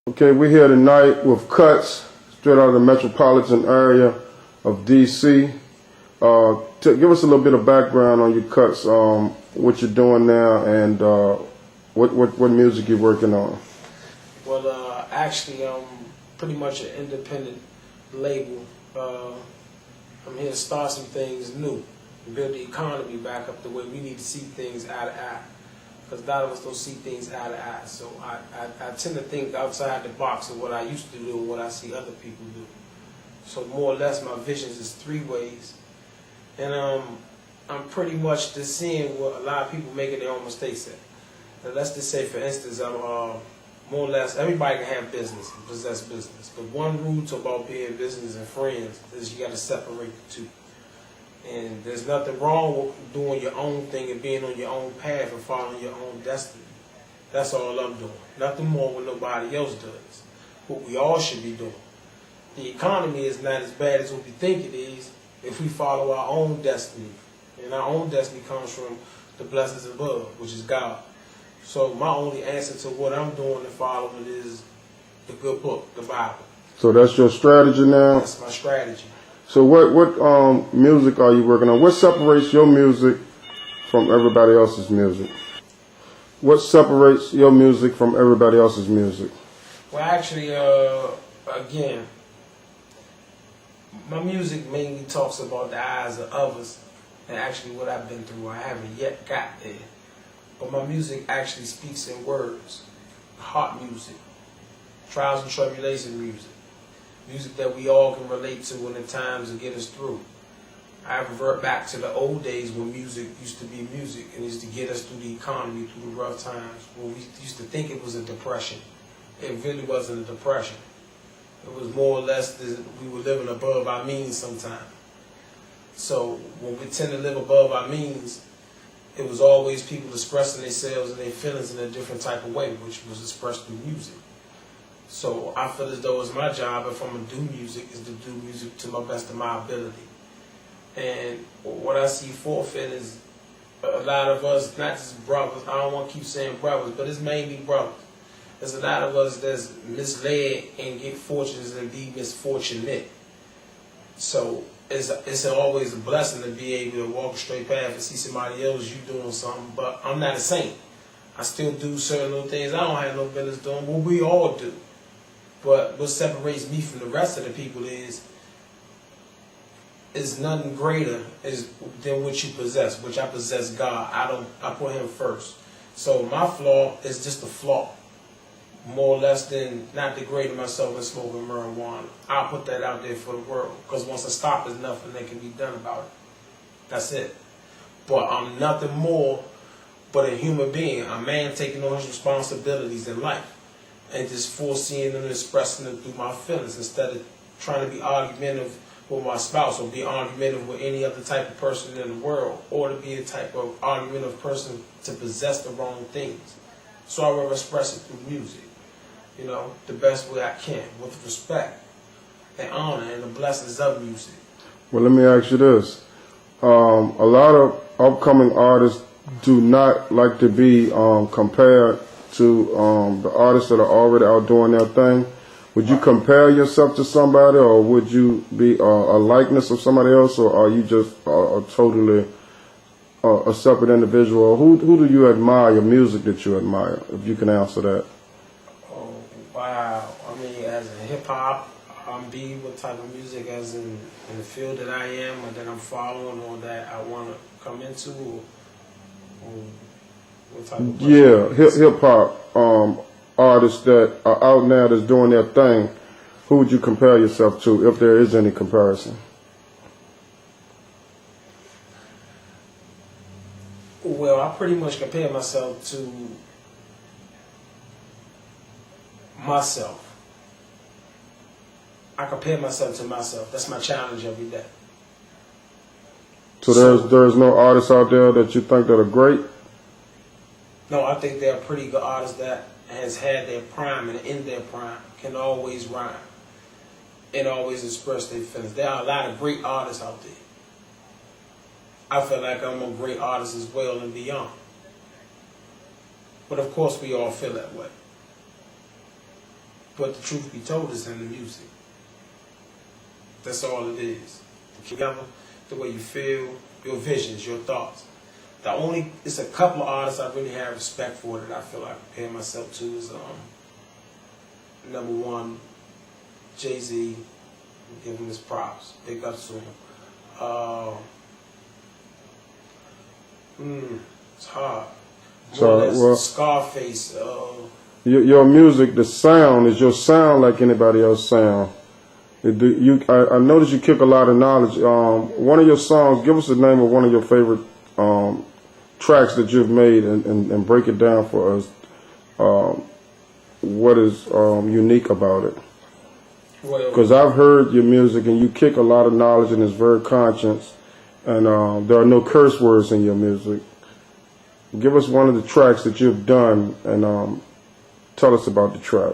Okay, we're here tonight with Cuts, straight out of the metropolitan area of D.C. Give us a little bit of background on your Cuts, what you're doing now, and what music you're working on. Well, actually, I'm pretty much an independent label. I'm here to start some things new, and build the economy back up the way we need to see things eye to eye. Because a lot of us don't see things eye to eye. So I tend to think outside the box of what I used to do and what I see other people do. So more or less my visions is three ways. And I'm pretty much just seeing what a lot of people making their own mistakes at. Now, let's just say, for instance, I'm more or less, everybody can have business and possess business. But one rule to about being business and friends is you got to separate the two. And there's nothing wrong with doing your own thing and being on your own path and following your own destiny. That's all I'm doing. Nothing more what nobody else does. What we all should be doing. The economy is not as bad as what we think it is if we follow our own destiny. And our own destiny comes from the blessings above, which is God. So my only answer to what I'm doing and following is the good book, the Bible. So that's your strategy now? That's my strategy. So what music are you working on? What separates your music from everybody else's music? What separates your music from everybody else's music? Well, actually, again, my music mainly talks about the eyes of others and actually what I've been through. I haven't yet got there. But my music actually speaks in words, heart music, trials and tribulation music. Music that we all can relate to in the times to get us through. I revert back to the old days when music used to be music and used to get us through the economy, through the rough times, when we used to think it was a depression. It really wasn't a depression. It was more or less that we were living above our means sometimes. So when we tend to live above our means, it was always people expressing themselves and their feelings in a different type of way, which was expressed through music. So I feel as though it's my job, if I'm going to do music, is to do music to my best of my ability. And what I see forfeit is a lot of us, not just brothers, I don't want to keep saying brothers, but it's mainly brothers. There's a lot of us that's misled and get fortunes and be misfortunate. So it's always a blessing to be able to walk a straight path and see somebody else you doing something, but I'm not a saint. I still do certain little things I don't have no business doing, what we all do. But what separates me from the rest of the people is nothing greater than what you possess, which I possess God. I put Him first. So my flaw is just a flaw, more or less than not degrading myself and smoking marijuana. I'll put that out there for the world, because once I stop, there's nothing that can be done about it. That's it. But I'm nothing more but a human being, a man taking on his responsibilities in life. And just foreseeing them and expressing them through my feelings instead of trying to be argumentative with my spouse or be argumentative with any other type of person in the world, or to be a type of argumentative person to possess the wrong things. So I will express it through music, you know, the best way I can, with respect and honor and the blessings of music. Well, let me ask you this. A lot of upcoming artists do not like to be compared to the artists that are already out doing their thing. Would you compare yourself to somebody, or would you be a likeness of somebody else, or are you just a totally a separate individual? Who do you admire, music that you admire, if you can answer that? Oh, wow. I mean, as in hip-hop, R&B, what type of music, as in the field that I am, or that I'm following, or that I want to come into, or what type of hip-hop artists that are out now that's doing their thing, who would you compare yourself to, if there is any comparison? Well, I pretty much compare myself to myself. I compare myself to myself. That's my challenge every day. So there's no artists out there that you think that are great? No, I think there are pretty good artists that has had their prime and in their prime can always rhyme and always express their feelings. There are a lot of great artists out there. I feel like I'm a great artist as well and beyond. But of course we all feel that way. But the truth be told is in the music. That's all it is. Together, the way you feel, your visions, your thoughts. It's a couple of artists I really have respect for that I feel like I compare myself to is number one, Jay-Z. Give him his props. Big ups to him. It's hard. So, Scarface. Your music, the sound, is your sound like anybody else's sound? I noticed you kick a lot of knowledge. One of your songs, give us the name of one of your favorite tracks that you've made and break it down for us. What is unique about it? Because I've heard your music and you kick a lot of knowledge and it's very conscious, and there are no curse words in your music. Give us one of the tracks that you've done and tell us about the track.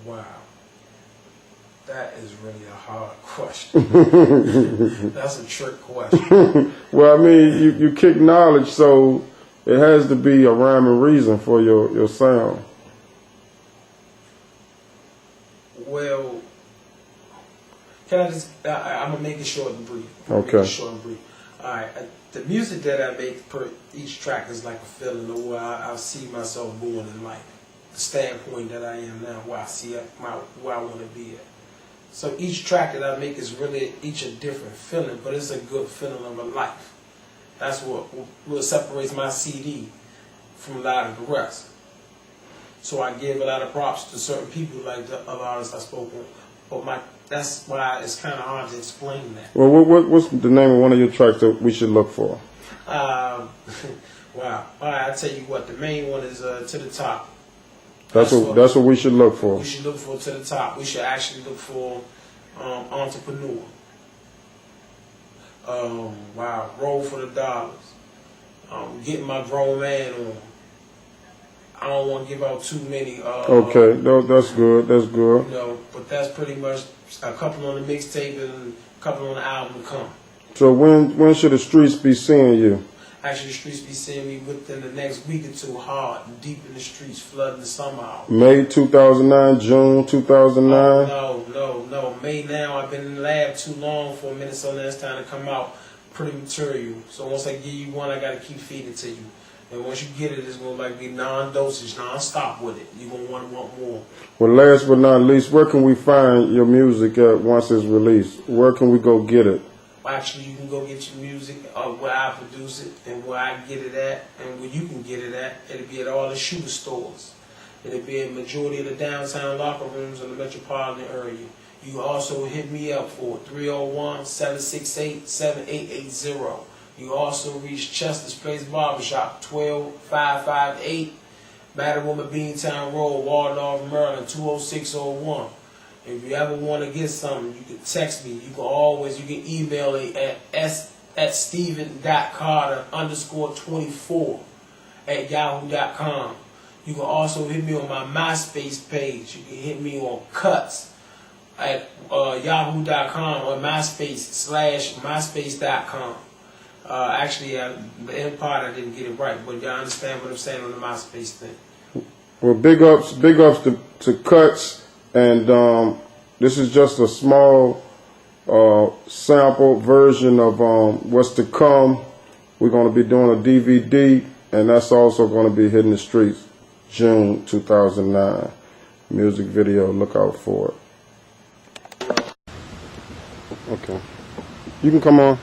Wow. That is really a hard question. That's a trick question. Well, I mean, you kick knowledge, so it has to be a rhyme and reason for your sound. Well, can I just, I'm going to make it short and brief. Okay. Short and brief. All right. The music that I make per each track is like a feeling of where I see myself going in life. The standpoint that I am now, where I see where I want to be at. So each track that I make is really each a different feeling, but it's a good feeling of a life. That's what separates my CD from a lot of the rest. So I give a lot of props to certain people, like the other artists I spoke with. But that's why it's kind of hard to explain that. Well, what's the name of one of your tracks that we should look for? Wow. All right, I tell you what. The main one is To the Top. That's what we should look for. We should look for To the Top. We should actually look for Entrepreneur. Wow. Roll for the Dollars. Getting my grown man on. I don't want to give out too many. Okay, no, that's good. That's good. You know, but that's pretty much a couple on the mixtape and a couple on the album to come. So when should the streets be seeing you? Actually, the streets be seeing me within the next week or two, hard and deep in the streets, flooding the summer out. May 2009, June 2009? No. May now. I've been in the lab too long for a minute, so now it's time to come out pretty material. So once I give you one, I got to keep feeding it to you. And once you get it, it's going to like be non-dosage, non-stop with it. You're going to want more. Well, last but not least, where can we find your music at once it's released? Where can we go get it? Actually, you can go get your music where I produce it and where I get it at and where you can get it at. It'll be at all the shooter stores. It'll be in majority of the downtown locker rooms in the metropolitan area. You can also hit me up for 301-768-7880. You also reach Chester's Place Barbershop, 12558 Matterwoman Beantown Road, Waldorf, Maryland, 20601. If you ever want to get something, you can text me. You can email it at steven.carter_24 You can also hit me on my MySpace page. You can hit me on Cuts at yahoo.com or MySpace/myspace.com. Actually, the end part I didn't get it right, but y'all understand what I'm saying on the MySpace thing. Well, big ups to Cuts, and this is just a small sample version of what's to come. We're going to be doing a DVD, and that's also going to be hitting the streets June 2009. Music video, look out for it. Okay. You can come on.